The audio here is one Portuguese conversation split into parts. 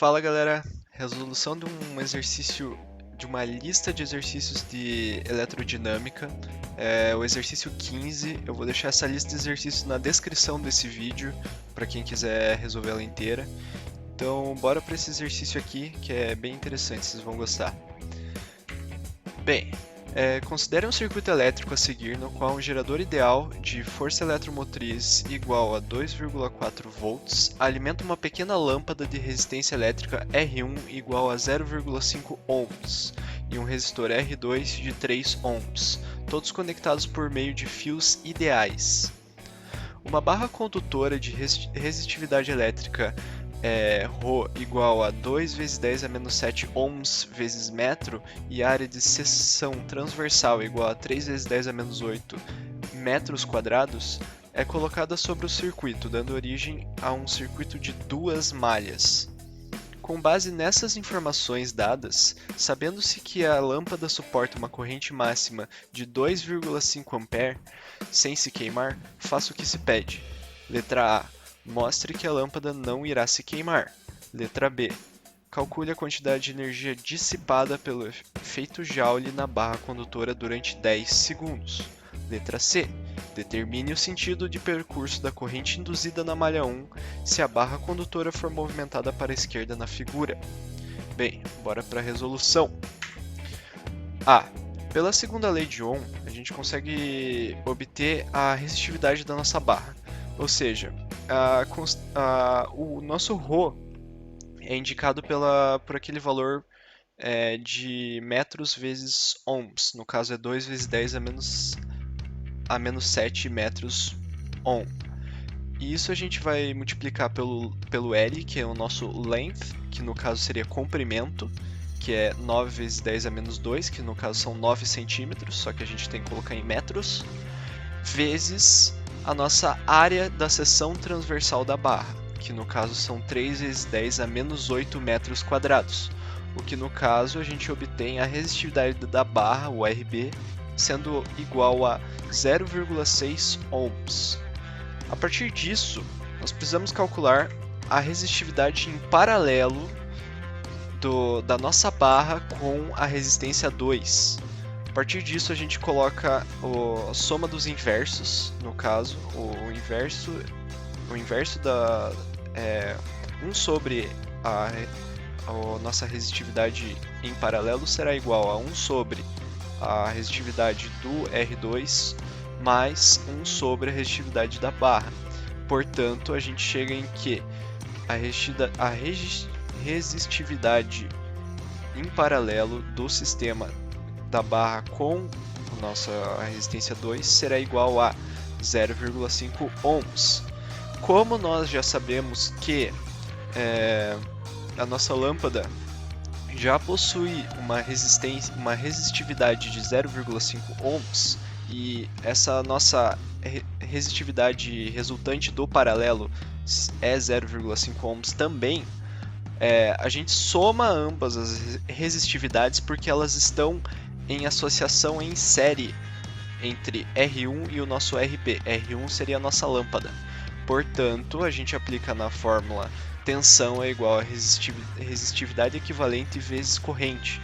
Fala galera, resolução de um exercício, de uma lista de exercícios de eletrodinâmica, é o exercício 15. Eu vou deixar essa lista de exercícios na descrição desse vídeo para quem quiser resolver ela inteira. Então bora para esse exercício aqui que é bem interessante, vocês vão gostar. Bem, considere um circuito elétrico a seguir no qual um gerador ideal de força eletromotriz igual a 2,4 volts alimenta uma pequena lâmpada de resistência elétrica R1 igual a 0,5 ohms e um resistor R2 de 3 ohms, todos conectados por meio de fios ideais. Uma barra condutora de resistividade elétrica Rho igual a 2 vezes 10 a menos 7 ohms vezes metro e área de seção transversal igual a 3 vezes 10 a menos 8 metros quadrados, é colocada sobre o circuito, dando origem a um circuito de duas malhas. Com base nessas informações dadas, sabendo-se que a lâmpada suporta uma corrente máxima de 2,5 A sem se queimar, faça o que se pede. Letra A. Mostre que a lâmpada não irá se queimar. Letra B. Calcule a quantidade de energia dissipada pelo efeito Joule na barra condutora durante 10 segundos. Letra C. Determine o sentido de percurso da corrente induzida na malha 1 se a barra condutora for movimentada para a esquerda na figura. Bem, bora para a resolução. A. Pela segunda lei de Ohm, a gente consegue obter a resistividade da nossa barra. Ou seja, o nosso Rho é indicado por aquele valor de metros vezes ohms. No caso é 2 vezes 10 a menos 7 metros ohm. E isso a gente vai multiplicar pelo L, que é o nosso length, que no caso seria comprimento, que é 9 vezes 10 a menos 2, que no caso são 9 centímetros, só que a gente tem que colocar em metros, vezes a nossa área da seção transversal da barra, que no caso são 3 vezes 10 a menos 8 metros quadrados, o que no caso a gente obtém a resistividade da barra, o RB, sendo igual a 0,6 ohms. A partir disso, nós precisamos calcular a resistividade em paralelo da nossa barra com a resistência 2. A partir disso a gente coloca a soma dos inversos, no caso, o inverso da 1 sobre a nossa resistividade em paralelo será igual a 1 sobre a resistividade do R2 mais 1 sobre a resistividade da barra. Portanto, a gente chega em que a resistividade em paralelo do sistema da barra com a nossa resistência 2 será igual a 0,5 ohms. Como nós já sabemos que a nossa lâmpada já possui uma resistividade de 0,5 ohms e essa nossa resistividade resultante do paralelo é 0,5 ohms também, a gente soma ambas as resistividades porque elas estão em associação em série entre R1 e o nosso RB. R1 seria a nossa lâmpada. Portanto, a gente aplica na fórmula tensão é igual a resistividade equivalente vezes corrente,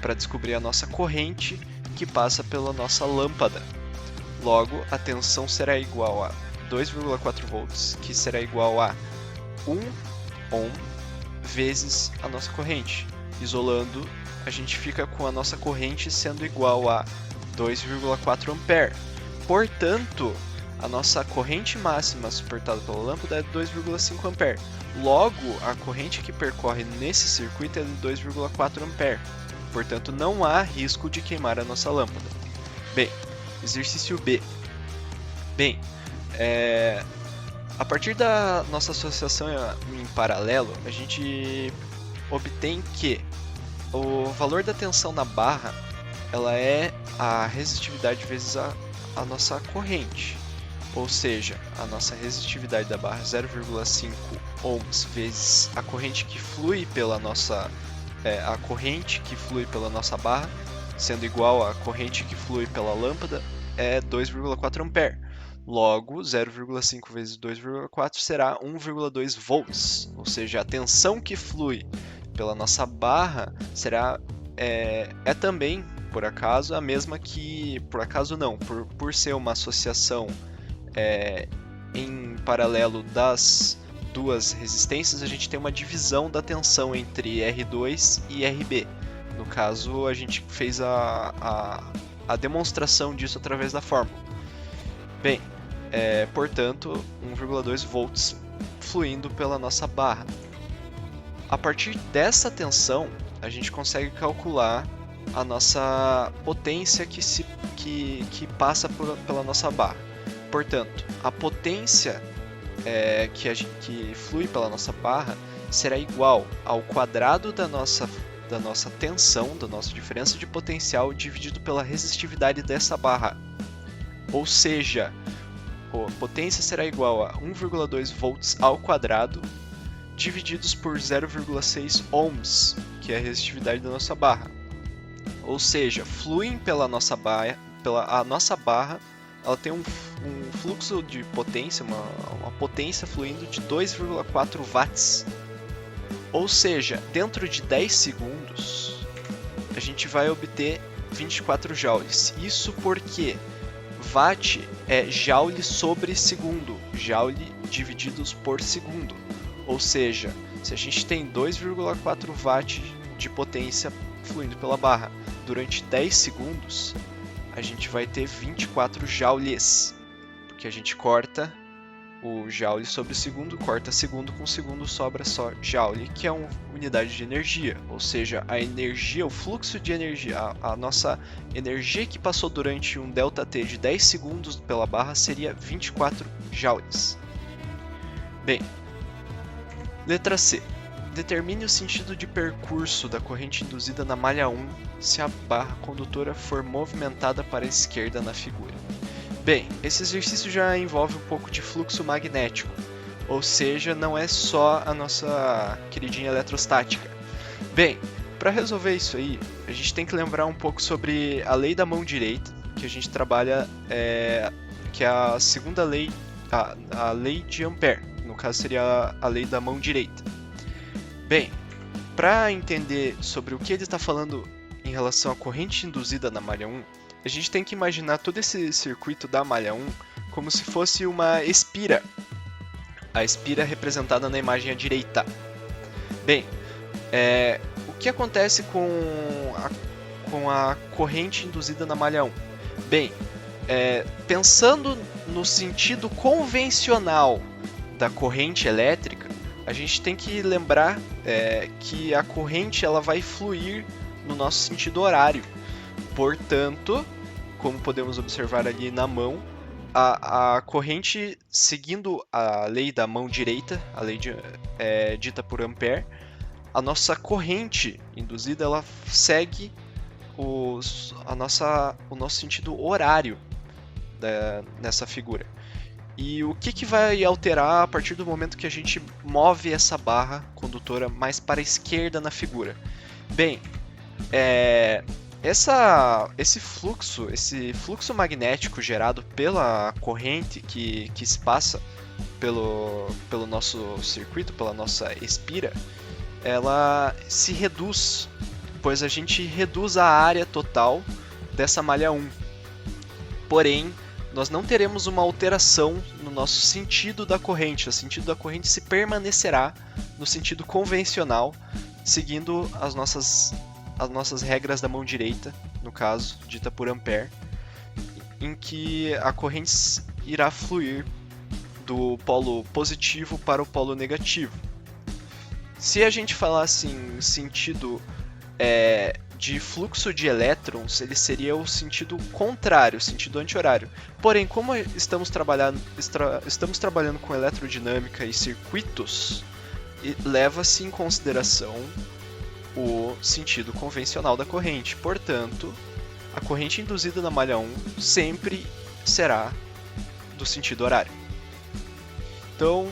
para descobrir a nossa corrente que passa pela nossa lâmpada. Logo, a tensão será igual a 2,4 volts, que será igual a 1 ohm vezes a nossa corrente. Isolando, a gente fica com a nossa corrente sendo igual a 2,4 ampere. Portanto, a nossa corrente máxima suportada pela lâmpada é 2,5 ampere. Logo, a corrente que percorre nesse circuito é de 2,4 ampere. Portanto, não há risco de queimar a nossa lâmpada. Bem, exercício B. Bem, a partir da nossa associação em paralelo, a gente obtém que o valor da tensão na barra ela é a resistividade vezes a nossa corrente. Ou seja, a nossa resistividade da barra 0,5 ohms vezes a corrente que flui pela nossa barra, sendo igual à corrente que flui pela lâmpada, é 2,4 ampere. Logo, 0,5 vezes 2,4 será 1,2 volts, ou seja, a tensão que flui pela nossa barra é também, por acaso, a mesma que, por acaso não, por ser uma associação em paralelo das duas resistências, a gente tem uma divisão da tensão entre R2 e RB. No caso, a gente fez a demonstração disso através da fórmula. Bem, portanto, 1,2 volts fluindo pela nossa barra. A partir dessa tensão, a gente consegue calcular a nossa potência que passa pela nossa barra. Portanto, a potência que flui pela nossa barra será igual ao quadrado da nossa tensão, da nossa diferença de potencial, dividido pela resistividade dessa barra. Ou seja, a potência será igual a 1,2 volts ao quadrado, divididos por 0,6 ohms, que é a resistividade da nossa barra. Ou seja, fluem pela nossa barra, ela tem um fluxo de potência, uma potência fluindo de 2,4 watts. Ou seja, dentro de 10 segundos, a gente vai obter 24 joules. Isso porque watt é joule sobre segundo, joule divididos por segundo. Ou seja, se a gente tem 2,4 watts de potência fluindo pela barra durante 10 segundos, a gente vai ter 24 joules, porque a gente corta o joule sobre segundo, corta segundo com segundo, sobra só joule, que é uma unidade de energia, ou seja, a energia, o fluxo de energia, a nossa energia que passou durante um ΔT de 10 segundos pela barra seria 24 joules. Bem, letra C. Determine o sentido de percurso da corrente induzida na malha 1 se a barra condutora for movimentada para a esquerda na figura. Bem, esse exercício já envolve um pouco de fluxo magnético, ou seja, não é só a nossa queridinha eletrostática. Bem, para resolver isso aí, a gente tem que lembrar um pouco sobre a lei da mão direita, que a gente trabalha, que é a segunda lei, a lei de Ampère, no caso seria a lei da mão direita. Bem, para entender sobre o que ele está falando em relação à corrente induzida na malha 1, a gente tem que imaginar todo esse circuito da malha 1 como se fosse uma espira. A espira representada na imagem à direita. Bem, o que acontece com a corrente induzida na malha 1? Bem, pensando no sentido convencional da corrente elétrica, a gente tem que lembrar que a corrente ela vai fluir no nosso sentido horário. Portanto, como podemos observar ali na mão, a corrente, seguindo a lei da mão direita, a lei dita por Ampère, a nossa corrente induzida ela segue o nosso sentido horário nessa figura. E o que vai alterar a partir do momento que a gente move essa barra condutora mais para a esquerda na figura? Bem, esse fluxo magnético gerado pela corrente que se passa pelo nosso circuito, pela nossa espira, ela se reduz, pois a gente reduz a área total dessa malha 1. Porém, nós não teremos uma alteração no nosso sentido da corrente. O sentido da corrente se permanecerá no sentido convencional, seguindo as nossas regras da mão direita, no caso, dita por Ampère, em que a corrente irá fluir do polo positivo para o polo negativo. Se a gente falasse em sentido de fluxo de elétrons, ele seria o sentido contrário, o sentido anti-horário. Porém, como estamos trabalhando com eletrodinâmica e circuitos, leva-se em consideração o sentido convencional da corrente. Portanto, a corrente induzida na malha 1 sempre será do sentido horário. Então,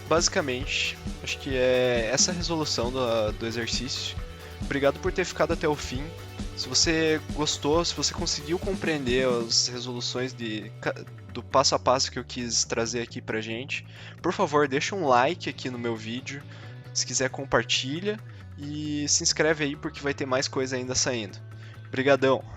basicamente, acho que é essa a resolução do exercício. Obrigado por ter ficado até o fim. Se você gostou, se você conseguiu compreender as resoluções do passo a passo que eu quis trazer aqui pra gente, por favor, deixa um like aqui no meu vídeo. Se quiser, compartilha e se inscreve aí porque vai ter mais coisa ainda saindo. Obrigadão!